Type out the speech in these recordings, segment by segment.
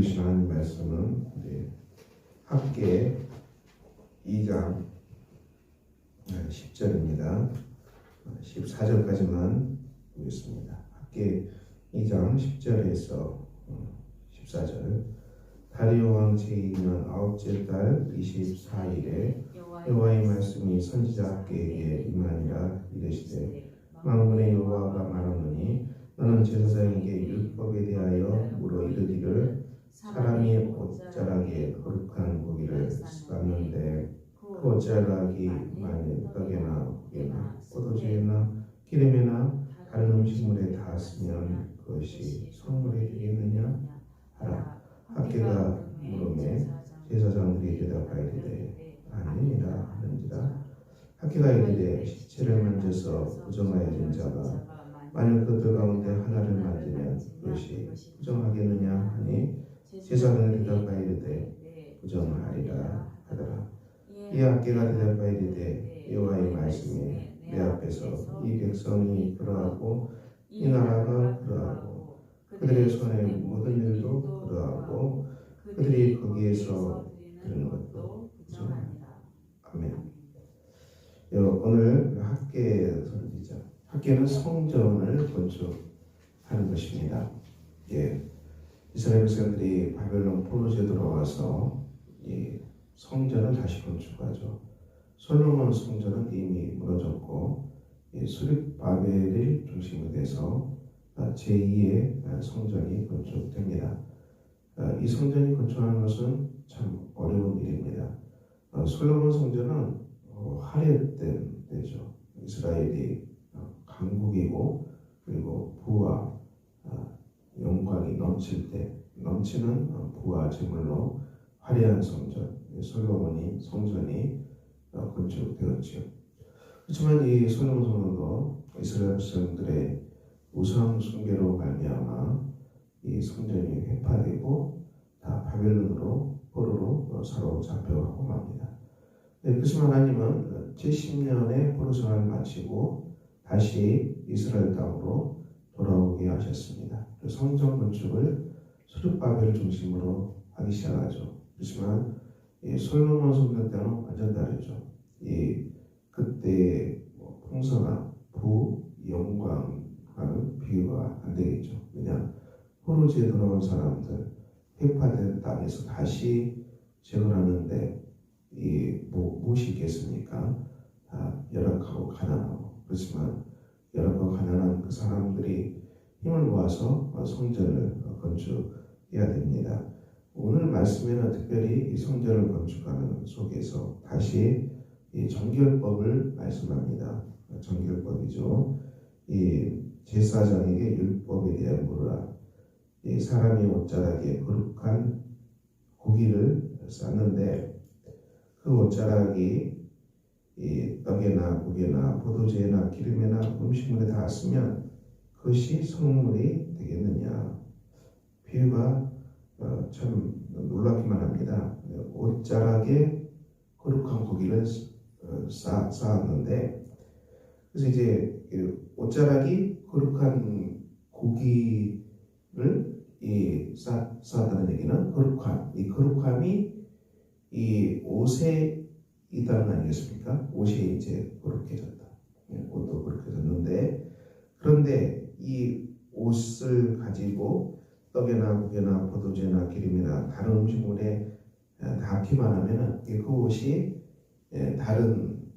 우리 주신 하나님 말씀은 학개 2장 10절입니다. 14절까지만 보겠습니다. 학개 2장 10절에서 14절. 다리오 왕 제2년 9째 달 24일에 여호와의 말씀이 선지자 학개에게 임하니라. 이르시되 만군의 여호와가 말하노니 너는 제사장에게 율법에 대하여 물어 이르기를 사람이 옷자락에 거룩한 고기를 쌌는데 그 옷자락이 만일 떡에나 고기나 포도주에나 기름에나 다른 음식물에 닿았으면 그것이 성물이 되겠느냐 하라. 학개가 물음에 제사장들이 대답하이르되 아니니라 하는지라. 학개가 이르되 시체를 만져서 부정하여진 자가 만일 그들 가운데 하나를 만지면 그것이 부정하겠느냐 하니 제사장이 대답하이르되 부정하리라 하더라. 이 학개가 대답하이르되 여호와의 말씀이 내 앞에서 이 백성이 그러하고 이 나라가 그러하고 그들의 손에 모든 일도 그러하고 그들이 거기에서 드는 것도 부정하니라. 아멘. 오늘 학개 선지자, 학개는 성전을 건축하는 것입니다. 이스라엘 백성들이 바벨론 포로지에 들어와서 이 성전을 다시 건축하죠. 솔로몬 성전은 이미 무너졌고 수립바벨을 중심으로 돼서 제2의 성전이 건축됩니다. 이 성전이 건축하는 것은 참 어려운 일입니다. 솔로몬 성전은 화려했던 때죠. 이스라엘이 강국이고 그리고 부와 영광이 넘칠 때 넘치는 부와 재물로 화려한 성전, 솔로몬이 성전이 건축되었지요. 그렇지만 이 솔로몬 성전도 이스라엘 백성들의 우상 숭배로 말미암아 이 성전이 회파되고 다 바벨론으로 포로로 사로잡혀가고 맙니다. 그렇지만 하나님은 70년의 포로 생활을 마치고 다시 이스라엘 땅으로 돌아오게 하셨습니다. 성전 건축을 수르바벨을 중심으로 하기 시작하죠. 그렇지만 솔로몬 성전 때는 완전 다르죠. 그때의 풍성함, 부, 영광과는 비교가 안 되겠죠. 왜냐, 포로지에 돌아온 사람들, 회파된 땅에서 다시 재건하는데 무엇이 있겠습니까? 다 열악하고 가난하고. 그렇지만 열악하고 가난한 그 사람들이 힘을 모아서 성전을 건축해야 됩니다. 오늘 말씀에는 특별히 이 성전을 건축하는 속에서 다시 이 정결법을 말씀합니다. 정결법이죠. 이 제사장에게 율법에 대한 물으라. 이 사람이 옷자락에 거룩한 고기를 쌌는데 그 옷자락이 이 떡에나 국에나 포도주에나 기름에나 음식물에 닿았으면 그것이 성물이 되겠느냐. 비유가 참 놀랍기만 합니다. 옷자락에 거룩한 고기를 쌓았는데, 그래서 이제 옷자락이 거룩한 고기를 쌓았다는 얘기는 거룩함, 이 거룩함이 이 옷에 있다는 거 아니겠습니까? 옷이 이제 거룩해졌다. 옷도 거룩해졌는데, 그런데 이 옷을 가지고 떡에나 국에나 포도주나 기름이나 다른 음식물에 닿기만 하면은 그 옷이 다른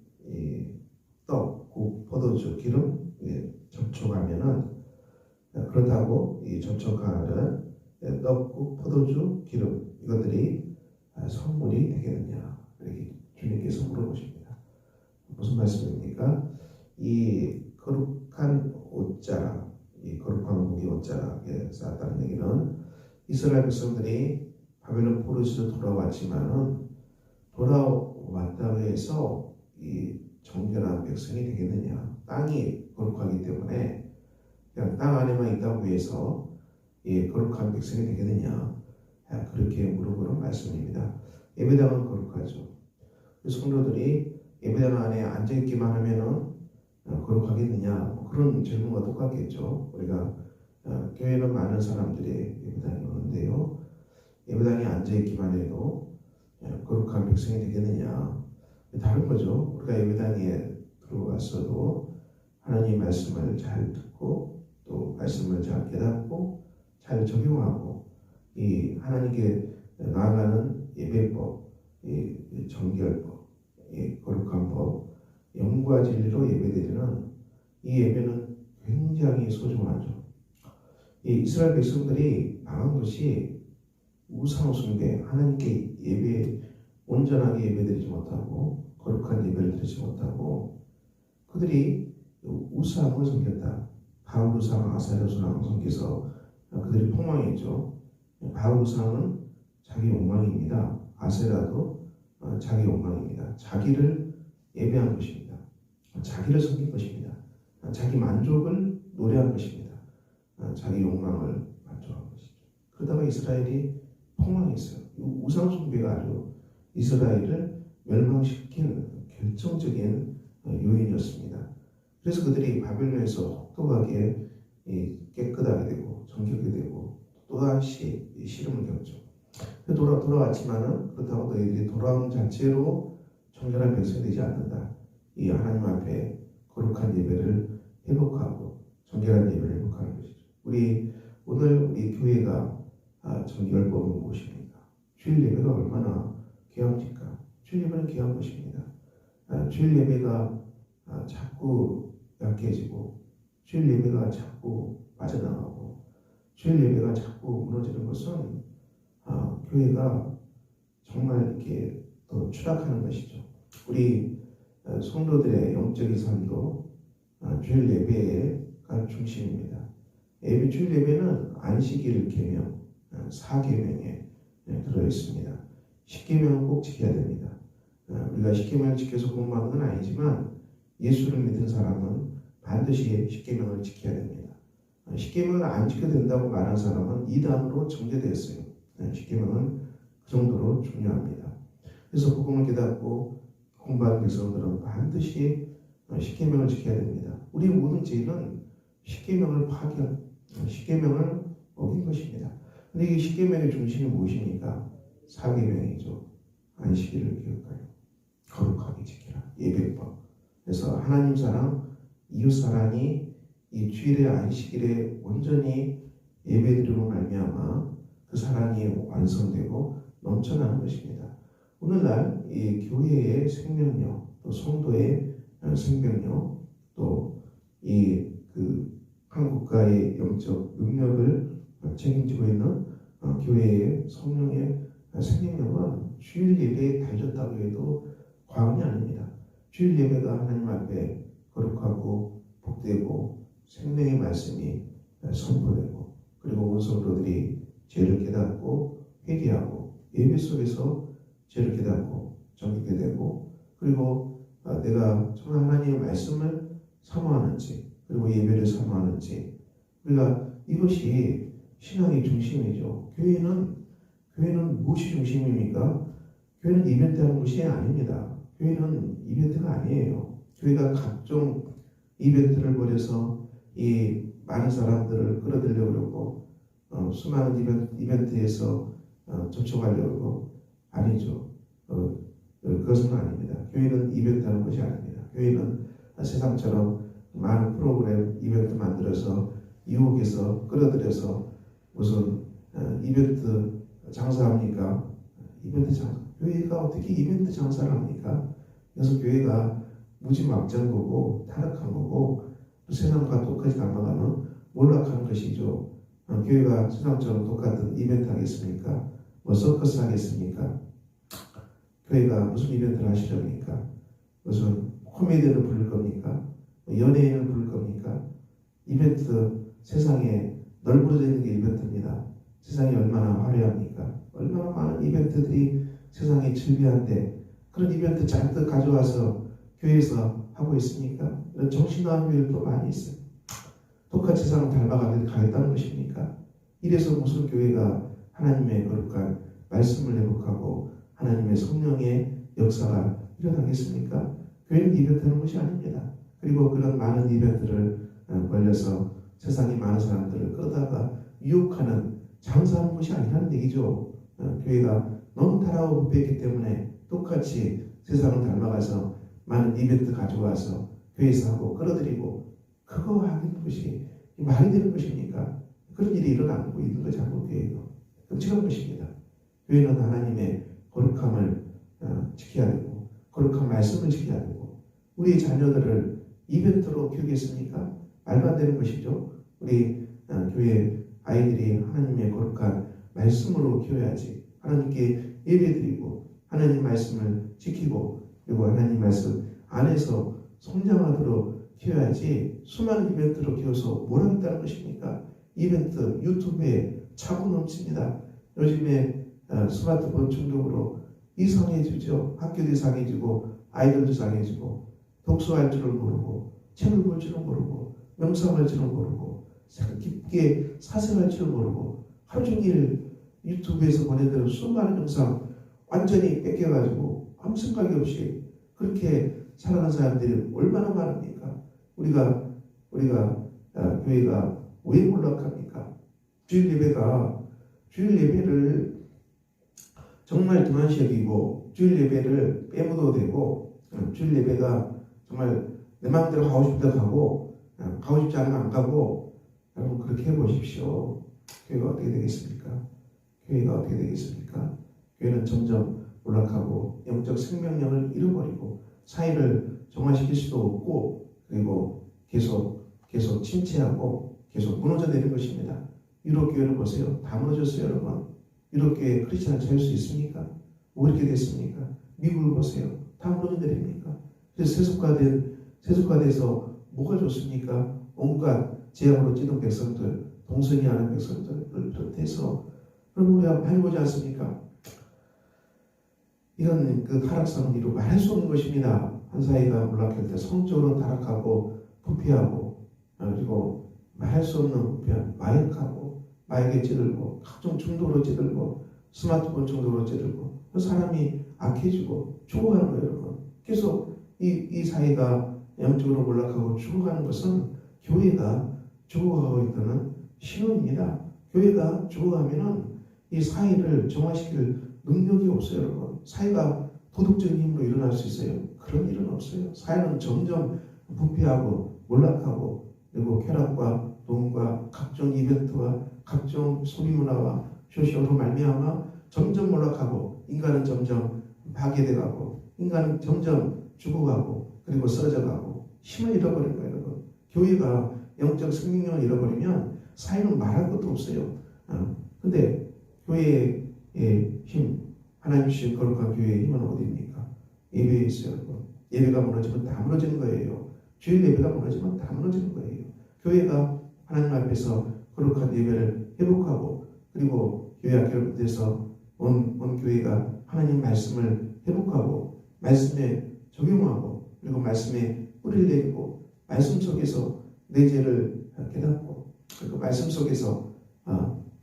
떡, 국, 포도주, 기름 접촉하면은 그렇다고 이 접촉하는 떡, 국, 포도주, 기름 이것들이 성물이 되겠느냐 이렇게 주님께서 물어보십니다. 무슨 말씀입니까? 이 거룩한 옷자락, 이 거룩한 고기 옷자락에 쌓았다는 얘기는 이스라엘 백성들이 바벨론 포로에서 돌아왔지만은 돌아왔다고 해서 이 정결한 백성이 되겠느냐? 땅이 거룩하기 때문에 그냥 땅 안에만 있다고 해서 이 거룩한 백성이 되겠느냐? 그렇게 물어보는 말씀입니다. 예배당은 거룩하죠. 성도들이 예배당 안에 앉아있기만 하면은 거룩하겠느냐? 그런 질문과 똑같겠죠. 우리가 교회는 많은 사람들이 예배당에 오는데요. 예배당에 앉아있기만 해도 거룩한 백성이 되겠느냐. 다른 거죠. 우리가 예배당에 들어갔어도 하나님 말씀을 잘 듣고 또 말씀을 잘 깨닫고 잘 적용하고 이 하나님께 나아가는 예배법, 이 정결법, 이 거룩한 법, 영과 진리로 예배드리는 이 예배는 굉장히 소중하죠. 이 이스라엘 백성들이 망한 것이 우상 숭배, 하나님께 온전하게 예배드리지 못하고 거룩한 예배를 드리지 못하고 그들이 우상을 섬겼다. 바울 우상, 아세라 우상을 섬겨서 그들이 폭망했죠. 바울 우상은 자기 욕망입니다. 아세라도 자기 욕망입니다. 자기를 예배한 것입니다. 자기를 섬긴 것입니다. 자기 만족을 노래한 것입니다. 자기 욕망을 만족한 것이죠. 그러다가 이스라엘이 폭망했어요. 우상 숭배가 아주 이스라엘을 멸망시킨 결정적인 요인이었습니다. 그래서 그들이 바벨론에서 혹독하게 깨끗하게 되고 정결하게 되고 또다시 시름을 겪죠. 돌아왔지만은 그렇다고 너희들이 돌아온 자체로 정결한 백성이 되지 않는다. 이 하나님 앞에 거룩한 예배를 회복하고 정결한 예배를 회복하는 것이죠. 오늘 우리 교회가 정결법은 무엇입니까? 주일 예배가 얼마나 귀합니까? 주일 예배는 귀한 것입니다. 주일 예배가 자꾸 약해지고 주일 예배가 자꾸 빠져나가고 주일 예배가 자꾸 무너지는 것은 교회가 정말 이렇게 더 추락하는 것이죠. 우리 성도들의 영적인 삶도 주일 예배가 중심입니다. 주일 예배는 안식일 계명, 사계명에 들어있습니다. 십계명은 꼭 지켜야 됩니다. 우리가 십계명을 지켜서 공부하는 건 아니지만 예수를 믿은 사람은 반드시 십계명을 지켜야 됩니다. 십계명을 안 지켜야 된다고 말한 사람은 이단으로 정죄되었어요. 십계명은 그 정도로 중요합니다. 그래서 복음을 깨닫고 공부하는 백성들은 반드시 십계명을 지켜야 됩니다. 우리 모든 죄는 십계명을 십계명을 어긴 것입니다. 근데 이 십계명의 중심이 무엇입니까? 사계명이죠. 안식일을 기억하여 거룩하게 지키라. 예배법. 그래서 하나님 사랑, 이웃 사랑이 이 주일의 안식일에 온전히 예배드림으로 말미암아 그 사랑이 완성되고 넘쳐나는 것입니다. 오늘날 이 교회의 생명력, 또 성도의 생명력, 또 한 국가의 영적 능력을 책임지고 있는 교회의 성령의 생명력은 주일 예배에 달렸다고 해도 과언이 아닙니다. 주일 예배가 하나님 앞에 거룩하고 복되고 생명의 말씀이 선포되고 그리고 온 성도들이 죄를 깨닫고 회개하고 예배 속에서 죄를 깨닫고 정결게 되고 그리고 내가 정말 하나님의 말씀을 사모하는지 그리고 예배를 사모하는지 우리가 이것이 신앙의 중심이죠. 교회는 무엇이 중심입니까? 교회는 이벤트 하는 것이 아닙니다. 교회는 이벤트가 아니에요. 교회가 각종 이벤트를 벌여서 이 많은 사람들을 끌어들이려고 그러고 수많은 이벤트에서 접촉하려고 그러고 아니죠. 그것은 아닙니다. 교회는 이벤트 하는 것이 아닙니다. 교회는 세상처럼 많은 프로그램 이벤트 만들어서 유혹해서 끌어들여서 무슨 이벤트 장사합니까? 이벤트 장사. 교회가 어떻게 이벤트 장사를 합니까? 그래서 교회가 무지막지한 거고 타락한 거고 세상과 똑같이 닮아가는 몰락하는 것이죠. 교회가 세상처럼 똑같은 이벤트 하겠습니까? 서커스 하겠습니까? 교회가 무슨 이벤트를 하시렵니까? 무슨 코미디를 부를 겁니까? 연예인을 부를 겁니까? 이벤트 세상에 널브러져 있는 게 이벤트입니다. 세상이 얼마나 화려합니까? 얼마나 많은 이벤트들이 세상에 즐비한데 그런 이벤트 잔뜩 가져와서 교회에서 하고 있습니까? 이런 정신나간 교회들도 많이 있어요. 똑같이 세상을 닮아가겠다는 것입니까? 이래서 무슨 교회가 하나님의 거룩한 말씀을 회복하고 하나님의 성령의 역사가 일어나겠습니까? 교회는 이벤트하는 것이 아닙니다. 그리고 그런 많은 이벤트를 벌려서 세상에 많은 사람들을 끌어다가 유혹하는 장사하는 것이 아니라는 얘기죠. 교회가 너무 타락하고 부패했기 때문에 똑같이 세상을 닮아가서 많은 이벤트 가져와서 교회에서 하고 끌어들이고 그거 하는 것이 말이 되는 것입니까? 그런 일이 일어나고 있는 거죠. 한국 교회도 끔찍한 것입니다. 교회는 하나님의 거룩함을 지켜야 되고 거룩한 말씀을 지켜야 되고 우리 자녀들을 이벤트로 키우겠습니까? 말도 안 되는 것이죠. 우리 교회 아이들이 하나님의 거룩한 말씀으로 키워야지. 하나님께 예배드리고 하나님 말씀을 지키고 그리고 하나님 말씀 안에서 성장하도록 키워야지. 수많은 이벤트로 키워서 뭘 하겠다는 것입니까? 이벤트 유튜브에 차고 넘칩니다. 요즘에 스마트폰 중독으로 이상해지죠. 학교도 이상해지고 아이들도 이상해지고 독서할 줄을 모르고 책을 볼 줄을 모르고 명상할 줄을 모르고 깊게 사색할 줄을 모르고 하루 종일 유튜브에서 보내드린 수많은 영상 완전히 뺏겨가지고 아무 생각이 없이 그렇게 살아가는 사람들이 얼마나 많습니까? 우리가 교회가 왜 몰락합니까? 주일 예배를 정말 등한시 여기고 주일 예배를 빼먹어도 되고 주일 예배가 정말 내 마음대로 가고 싶다 가고 가고 싶지 않으면 안 가고 여러분 그렇게 해보십시오. 교회가 어떻게 되겠습니까? 교회가 어떻게 되겠습니까? 교회는 점점 몰락하고 영적 생명력을 잃어버리고 사회를 정화시킬 수도 없고 그리고 계속 침체하고 계속 무너져 내린 것입니다. 유럽 교회를 보세요. 다 무너졌어요, 여러분. 유럽 교회 크리스찬을 찾을 수 있습니까? 뭐 이렇게 됐습니까? 미국을 보세요. 다 무너져 내립니까? 그래서 세속화돼서 뭐가 좋습니까? 온갖 제약으로 찌든 백성들, 동선이 하는 백성들을 비롯해서 그럼 우리가 많이 보지 않습니까? 이건 그 타락성은 이루 말할 수 없는 것입니다. 한 사회가 몰락할 때 성적으로 타락하고 부패하고 그리고 말할 수 없는 부패, 마약하고 마약에 찌들고 각종 중독으로 찌들고 스마트폰 중독으로 찌들고 그 사람이 악해지고 죽어가는 거예요, 여러분. 계속 이 사회가 영적으로 몰락하고 죽어가는 것은 교회가 죽어가고 있다는 신호입니다. 교회가 죽어가면은 이 사회를 정화시킬 능력이 없어요, 여러분. 사회가 도덕적인 힘으로 일어날 수 있어요? 그런 일은 없어요. 사회는 점점 부패하고 몰락하고 그리고 쾌락과 돈과 각종 이벤트와 각종 소비문화와 쇼쇼로 말미암아 점점 몰락하고 인간은 점점 파괴돼가고 인간은 점점 죽어가고 그리고 쓰러져가고 힘을 잃어버린 거예요, 여러분. 교회가 영적 생명력을 잃어버리면 사회는 말할 것도 없어요. 근데 교회의 힘, 하나님 주신 거룩한 교회의 힘은 어디입니까? 예배에 있어요, 여러분. 예배가 무너지면 다 무너지는 거예요. 주일 예배가 무너지면 다 무너지는 거예요. 교회가 하나님 앞에서 거룩한 예배를 회복하고 그리고 교회 학교를 비롯해서 온 교회가 하나님 말씀을 회복하고 말씀에 적용하고 그리고 말씀에 뿌리를 내리고 말씀 속에서 내 죄를 깨닫고 그리고 말씀 속에서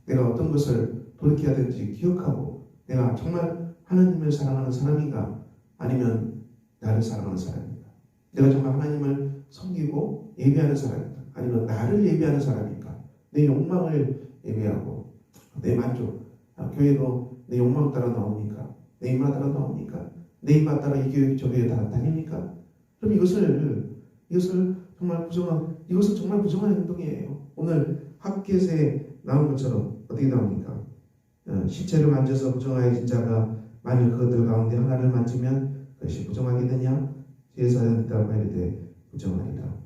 내가 어떤 것을 돌이켜야 되는지 기억하고 내가 정말 하나님을 사랑하는 사람인가 아니면 나를 사랑하는 사람인가 내가 정말 하나님을 섬기고 예배하는 사람인가 아니면 나를 예배하는 사람인가 내 욕망을 예배하고 내 만족 교회도 내 욕망 따라 나옵니까? 내 입맛 따라 나옵니까? 내 입맛 따라 이 교회 저 교회 따라 다닙니까? 그럼 이것을 정말 부정한 행동이에요. 오늘 학겟에 나온 것처럼 어떻게 나옵니까? 시체를 만져서 부정하여진 자가 만일 그것들 가운데 하나를 만지면 그것이 부정하겠느냐? 제사장이라고 하되 부정하리라.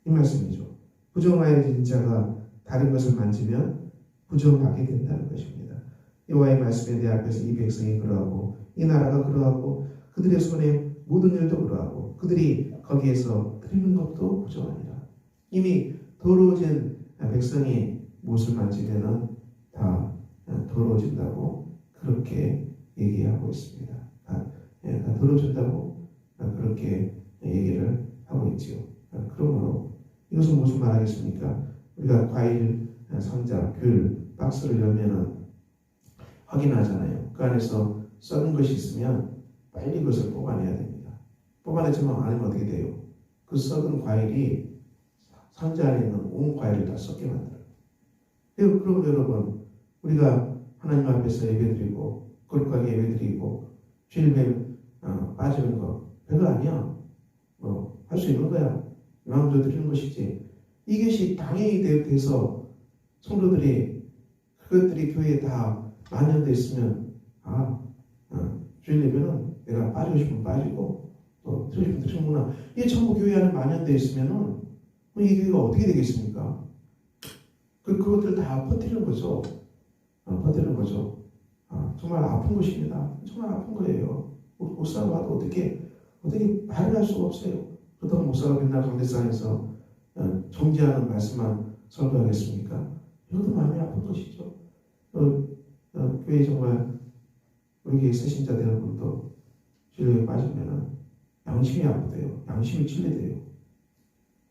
이 말씀이죠. 부정하여진 자가 다른 것을 만지면 부정하게 된다는 것입니다. 여호와의 말씀에 내 앞에서 이 백성이 그러하고 이 나라가 그러하고 그들의 손에 모든 일도 그러하고 그들이 거기에서 드리는 것도 부정하니라. 이미 더러워진 백성이 무엇을 만지면은 다 더러워진다고 그렇게 얘기하고 있습니다. 다 더러워진다고 그렇게 얘기를 하고 있지요. 그러므로 이것은 무슨 말하겠습니까? 우리가 과일 상자, 귤 박스를 열면은 확인하잖아요. 그 안에서 썩은 것이 있으면 빨리 그것을 뽑아내야 됩니다. 뽑아내지만 않으면 어떻게 돼요? 그 썩은 과일이 상자 안에 있는 온 과일을 다 썩게 만들어요. 그럼 여러분 우리가 하나님 앞에서 예배드리고 거룩하게 예배드리고 주일에 빠지는 거 별거 아니야. 할 수 있는 거야. 마음대로 드리는 것이지. 이것이 당연히 돼서 성도들이 그것들이 교회에 다 만연되어 있으면 주일 예배는 내가 빠지고 싶으면 빠지고 또 드리고 싶으면 드리는구나. 이게 전부 교회 안에 만연되어 있으면은 이 교회가 어떻게 되겠습니까? 그것들 다 퍼뜨리는 거죠. 퍼뜨리는 거죠. 정말 아픈 것입니다. 정말 아픈 거예요. 목사가 와도 어떻게 말을 할 수가 없어요. 그렇다고 목사가 맨날 강대상에서 정지하는 말씀만 설교하겠습니까? 이것도 마음이 아픈 것이죠. 교회 정말 우리 교회 새신자 되는 분도 진료에 빠지면 양심이 아프대요. 양심이 찔리대요.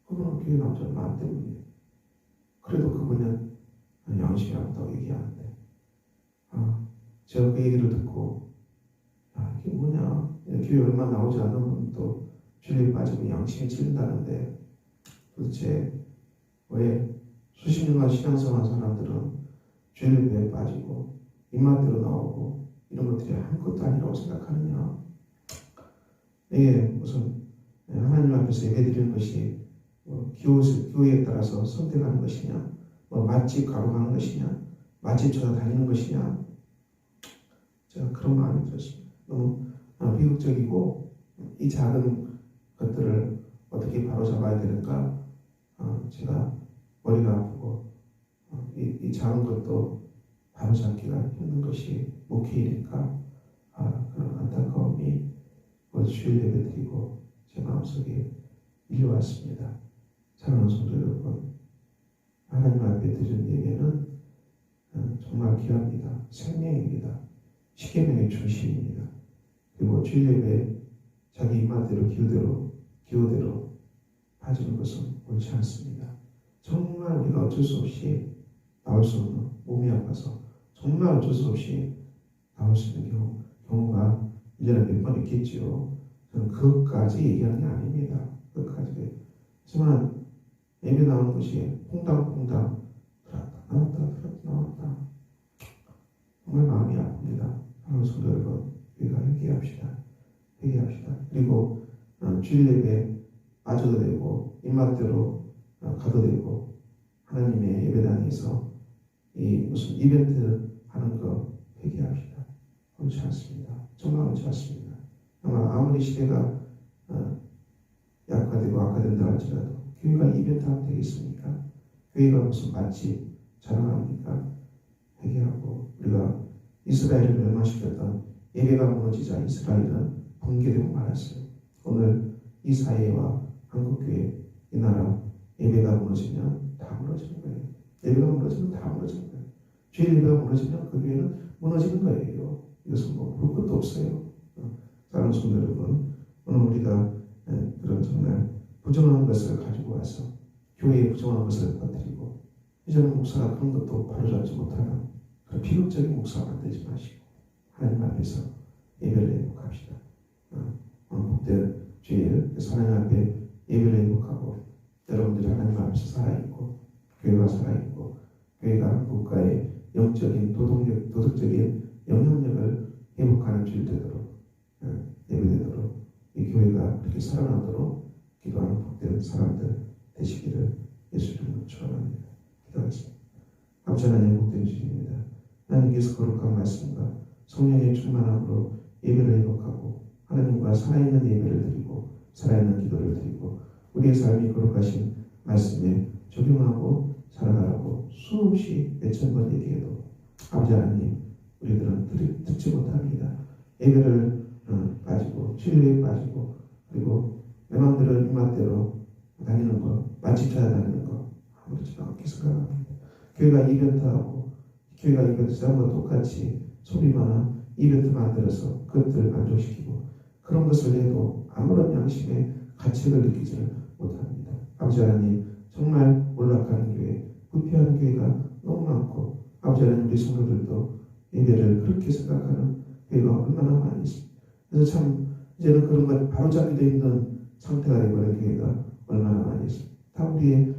그분은 교회 남자는 마음 때문이에요. 그래도 그분은 양심이 아프다고 얘기하는데 제가 그 얘기를 듣고 이게 뭐냐, 교회 얼마 나오지 않는 분도 진료에 빠지면 양심이 찔린다는데 도대체 왜 수십 년간 신앙생활 한 사람들은 죄를 빠지고 입맛대로 나오고 이런 것들이 아무것도 아니라고 생각하느냐. 이게 무슨 하나님 앞에서 예배드리는 것이 교회에 따라서 선택하는 것이냐, 맛집 가러 가는 것이냐, 맛집 찾아다니는 것이냐. 제가 그런 마음이 들었습니다. 너무 비극적이고 이 작은 것들을 어떻게 바로잡아야 되는가. 제가 머리가 아프고 이 작은 것도 바로잡기가 힘든 것이 목회이니까 그런 안타까움이 주일 예배드리고 제 마음속에 밀려왔습니다. 사랑하는 성도 여러분, 하나님 앞에 드리는 예배는 정말 귀합니다. 생명입니다. 십계명의 중심입니다. 그리고 주일 예배 자기 입맛대로 기호대로 빠지는 것은 옳지 않습니다. 정말 우리가 어쩔 수 없이 나올 수 없는, 몸이 아파서 정말 어쩔 수 없이 나올 수 있는 경우가 1년에 몇 번 있겠지요. 저는 그것까지 얘기하는 게 아닙니다. 그것까지. 하지만 예배 나오는 것이 퐁당퐁당 들었다 나왔다. 정말 마음이 아픕니다. 하나님 성도 여러분, 우리가 회개합시다. 그리고 주일 예배 빠져도 되고 입맛대로 가도 되고 하나님의 예배당에서 이 무슨 이벤트 하는 거 회개합시다. 옳지 않습니다. 정말 옳지 않습니다. 아무리 시대가 약화되고 악화된다 할지라도 교회가 이벤트 하면 되겠습니까? 교회가 무슨 맛집 자랑합니까? 회개하고 우리가 이스라엘을 멸망시켰던 예배가 무너지자 이스라엘은 붕괴되고 말았어요. 오늘 이 사회와 한국교회, 이 나라 예배가 무너지면 다 무너지는 거예요. 예배가 무너지면 다 무너지는 거예요. 주일 예배가 무너지면 그 교회는 무너지는 거예요. 이것은 볼 것도 없어요. 사랑하는 성도 여러분, 오늘 우리가 그런 정말 부정한 것을 가지고 와서 교회에 부정한 것을 퍼뜨리고 이제는 목사가 그런 것도 바로잡지 못하는 그런 비극적인 목사 만들지 마시고 하나님 앞에서 예배를 회복합시다. 오늘 복된 주일 하나님 앞에 예배를 회복하고 여러분들이 하나님 앞에서 살아있고 교회가 살아있고 교회가 국가의 영적인 도덕적인 영향력을 회복하는 주일 되도록 예배되도록 이 교회가 그렇게 살아나도록 기도하는 복된 사람들 되시기를 예수 이름으로 축원합니다. 기도하겠습니다. 아버지 하나님, 복된 주님입니다. 하나님께서 거룩한 말씀과 성령의 충만함으로 예배를 회복하고 하나님과 살아있는 예배를 드리고 살아있는 기도를 드리고 우리의 삶이 거룩하신 말씀에 적용하고 살아가라고 수없이 몇천 번 얘기해도 아버지 하나님, 우리들은 듣지 못합니다. 예배를 빠지고 진리에 빠지고 그리고 내 마음대로 입맛대로 다니는 거, 맛집 찾아다니는 거 아무렇지도 않게 생각합니다. 교회가 이벤트하고 교회가 이벤트 하는 거 똑같이 소비만 이벤트 만들어서 그것들을 만족시키고 그런 것을 해도 아무런 양심의 가책을 느끼지를 못합니다. 아버지 하나님, 정말 올라가는 교회, 부패하는 교회가 너무 많고 아버지 하나님, 우리 성도들도 예배를 그렇게 생각하는 교회가 얼마나 많이 있습니다. 그래서 참 이제는 그런 걸 바로잡기도 힘든 상태가 되어버린 교회가 얼마나 많이 있습니다. 다 우리의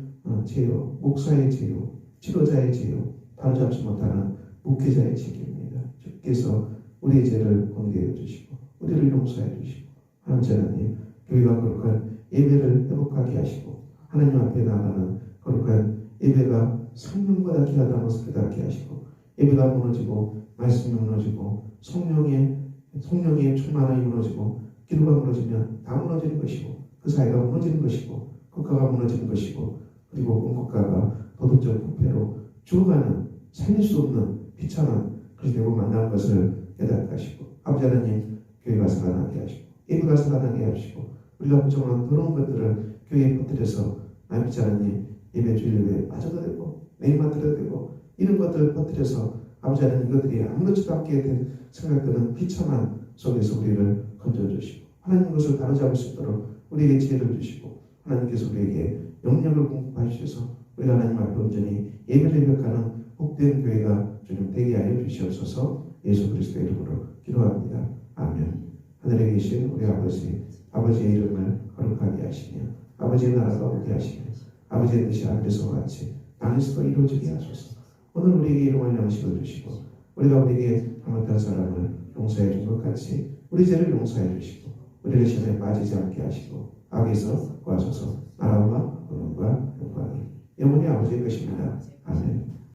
죄요, 목사의 죄요, 지도자의 죄요, 바로잡지 못하는 목회자의 책임입니다. 주께서 우리의 죄를 공개해 주시고 우리를 용서해 주시고 하나님 교회가 거룩한 예배를 회복하게 하시고 하나님 앞에 나가는 거룩한 예배가 성령보다 귀하다는 것을 깨닫게 하시고 예배가 무너지고 말씀이 무너지고 성령의 충만함이 무너지고 기도가 무너지면 다 무너지는 것이고 그 사회가 무너지는 것이고 국가가 무너지는 것이고 그리고 온 국가가 도덕적 부패로 죽어가는 살릴 수 없는 비참한 그렇게 되고 만난 것을 깨닫게 하시고 아버지 하나님 교회가 살아나게 하시고 예배가 살아나게 하시고 우리가 부정한 더러운 것들을 교회에 퍼뜨려서 아버지 하나님 예배 주일에 빠져도 되고 매일만 들어도 되고 이런 것들을 퍼뜨려서 아버지 하나님 이것들이 아무렇지도 않게 된 생각드는 비참한 속에서 우리를 건져주시고 하나님 것을 바로잡을 수 있도록 우리에게 지혜를 주시고 하나님께서 우리에게 영역을 공급하셔서 우리가 하나님 앞에 온전히 예배를 회복하는 복된 교회가 주님 되게 하여 주시옵소서. 예수 그리스도의 이름으로 기도합니다. 아멘. 하늘에 계신 우리 아버지의 이름을 거룩하게 하시며 아버지의 나라가 오게 하시며 아버지의 뜻이 하늘에서와 같이 땅에서도 이루어지게 하소서. 오늘 우리에게 일용할 양식을 주시고 우리가 우리에게 잘못한 사람을 용서해 준 것 같이 우리 죄를 용서해 주시고 우리를 시험에 빠지지 않게 하시고 악에서 구하소서. 나라와 권능과 영광이 영원히 아버지의 것입니다. 아멘.